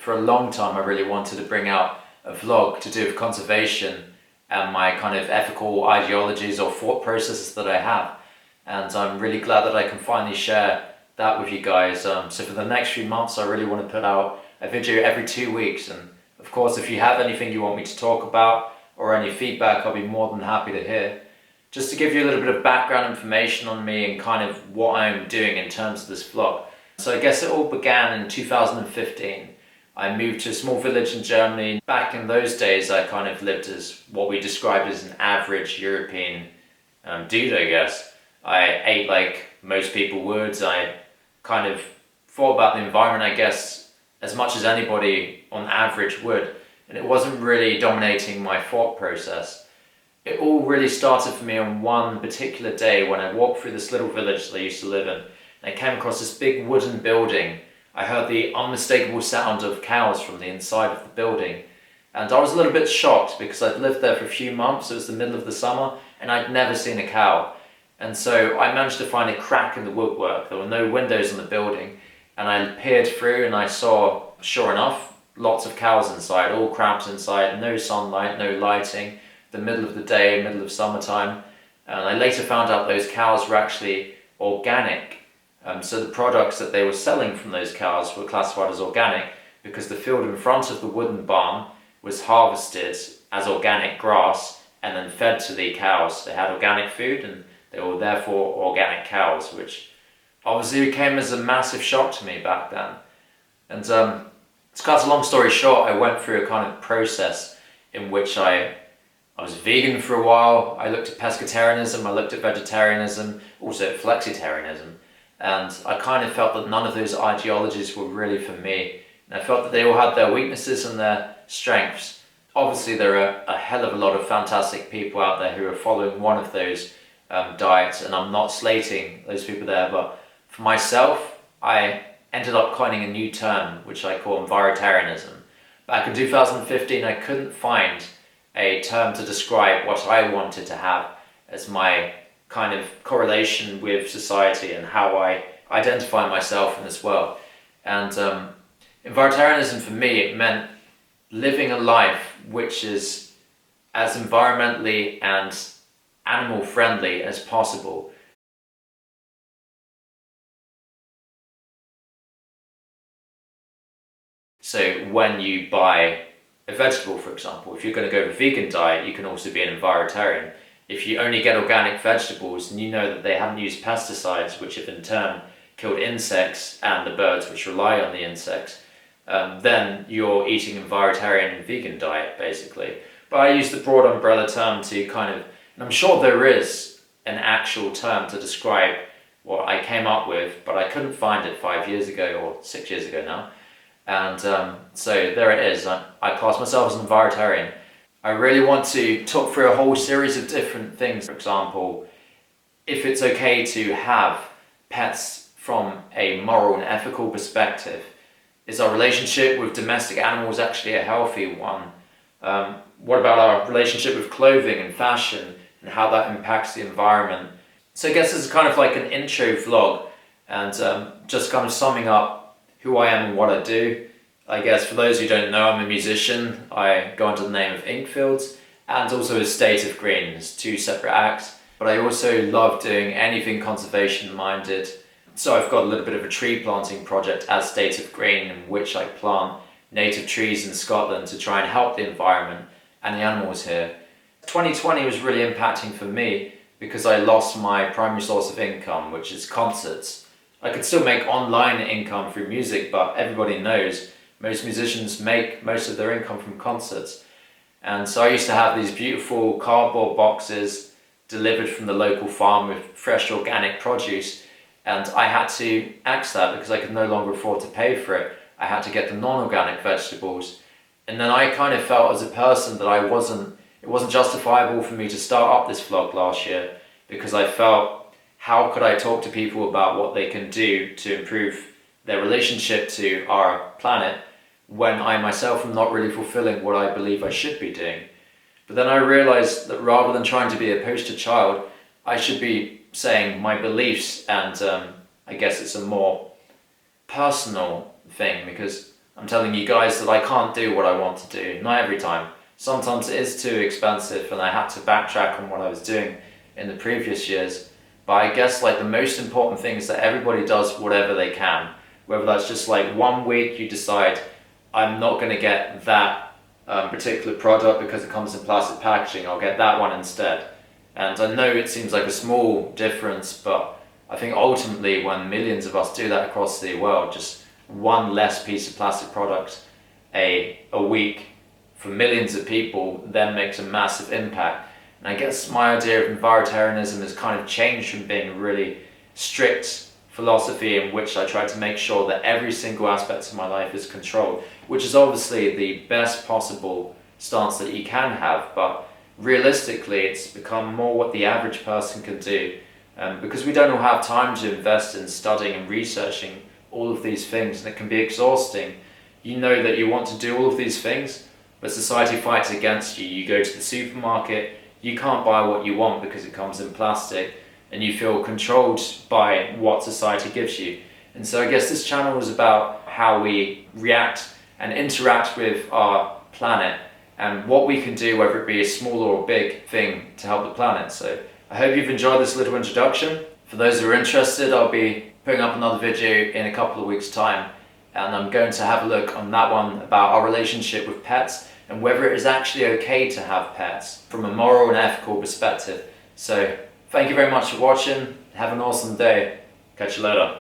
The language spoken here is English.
for a long time I really wanted to bring out a vlog to do with conservation and my kind of ethical ideologies or thought processes that I have. And I'm really glad that I can finally share that with you guys. So for the next few months I really want to put out a video every 2 weeks, and of course if you have anything you want me to talk about or any feedback, I'll be more than happy to hear. Just to give you a little bit of background information on me and kind of what I'm doing in terms of this vlog. So I guess it all began in 2015. I moved to a small village in Germany. Back in those days I kind of lived as what we described as an average European dude, I guess. I ate like most people would. I kind of thought about the environment, I guess, as much as anybody on average would. And it wasn't really dominating my thought process. It all really started for me on one particular day when I walked through this little village that I used to live in. And I came across this big wooden building. I heard the unmistakable sound of cows from the inside of the building. And I was a little bit shocked because I'd lived there for a few months. It was the middle of the summer and I'd never seen a cow. And so I managed to find a crack in the woodwork. There were no windows in the building. And I peered through and I saw, sure enough, lots of cows inside, all cramped inside, no sunlight, no lighting, the middle of the day, middle of summertime. And I later found out those cows were actually organic. So the products that they were selling from those cows were classified as organic because the field in front of the wooden barn was harvested as organic grass and then fed to the cows. They had organic food and they were therefore organic cows, which obviously came as a massive shock to me back then. And to cut a long story short, I went through a kind of process in which I was vegan for a while. I looked at pescatarianism, I looked at vegetarianism, also at flexitarianism. And I kind of felt that none of those ideologies were really for me. And I felt that they all had their weaknesses and their strengths. Obviously there are a hell of a lot of fantastic people out there who are following one of those diets, and I'm not slating those people there, but for myself, I ended up coining a new term, which I call Envirotarianism. Back in 2015, I couldn't find a term to describe what I wanted to have as my kind of correlation with society and how I identify myself in this world. And Envirotarianism for me, it meant living a life which is as environmentally and animal friendly as possible. So when you buy a vegetable, for example, if you're going to go with a vegan diet, you can also be an Envirotarian. If you only get organic vegetables and you know that they haven't used pesticides, which have in turn killed insects and the birds which rely on the insects, then you're eating Envirotarian and vegan diet, basically. But I use the broad umbrella term to kind of, and I'm sure there is an actual term to describe what I came up with, but I couldn't find it 5 years ago or 6 years ago now. And so there it is. I class myself as an Envirotarian. I really want to talk through a whole series of different things. For example, if it's okay to have pets from a moral and ethical perspective. Is our relationship with domestic animals actually a healthy one? What about our relationship with clothing and fashion and how that impacts the environment? So I guess this is kind of like an intro vlog and just kind of summing up who I am and what I do. I guess for those who don't know, I'm a musician. I go under the name of Inkfields and also as State of Green. It's two separate acts. But I also love doing anything conservation minded. So I've got a little bit of a tree planting project as State of Green, in which I plant native trees in Scotland to try and help the environment and the animals here. 2020 was really impacting for me because I lost my primary source of income, which is concerts. I could still make online income through music, but everybody knows most musicians make most of their income from concerts. And so I used to have these beautiful cardboard boxes delivered from the local farm with fresh organic produce, and I had to axe that because I could no longer afford to pay for it. I had to get the non-organic vegetables. And then I kind of felt as a person that it wasn't justifiable for me to start up this vlog last year, because I felt, how could I talk to people about what they can do to improve their relationship to our planet when I myself am not really fulfilling what I believe I should be doing? But then I realized that rather than trying to be a poster child, I should be saying my beliefs, and I guess it's a more personal thing, because I'm telling you guys that I can't do what I want to do, not every time. Sometimes it is too expensive and I had to backtrack on what I was doing in the previous years. But I guess like the most important thing is that everybody does whatever they can. Whether that's just like 1 week you decide, I'm not going to get that particular product because it comes in plastic packaging, I'll get that one instead. And I know it seems like a small difference, but I think ultimately when millions of us do that across the world, just one less piece of plastic product a week for millions of people then makes a massive impact. And I guess my idea of Envirotarianism has kind of changed from being a really strict philosophy in which I try to make sure that every single aspect of my life is controlled, which is obviously the best possible stance that you can have, but realistically it's become more what the average person can do, because we don't all have time to invest in studying and researching all of these things, and it can be exhausting. You know that you want to do all of these things, but society fights against you. You go to the supermarket, you can't buy what you want because it comes in plastic, and you feel controlled by what society gives you. And so I guess this channel was about how we react and interact with our planet and what we can do, whether it be a small or a big thing, to help the planet. So I hope you've enjoyed this little introduction. For those who are interested, I'll be putting up another video in a couple of weeks' time, and I'm going to have a look on that one about our relationship with pets and whether it is actually okay to have pets from a moral and ethical perspective. So thank you very much for watching. Have an awesome day. Catch you later.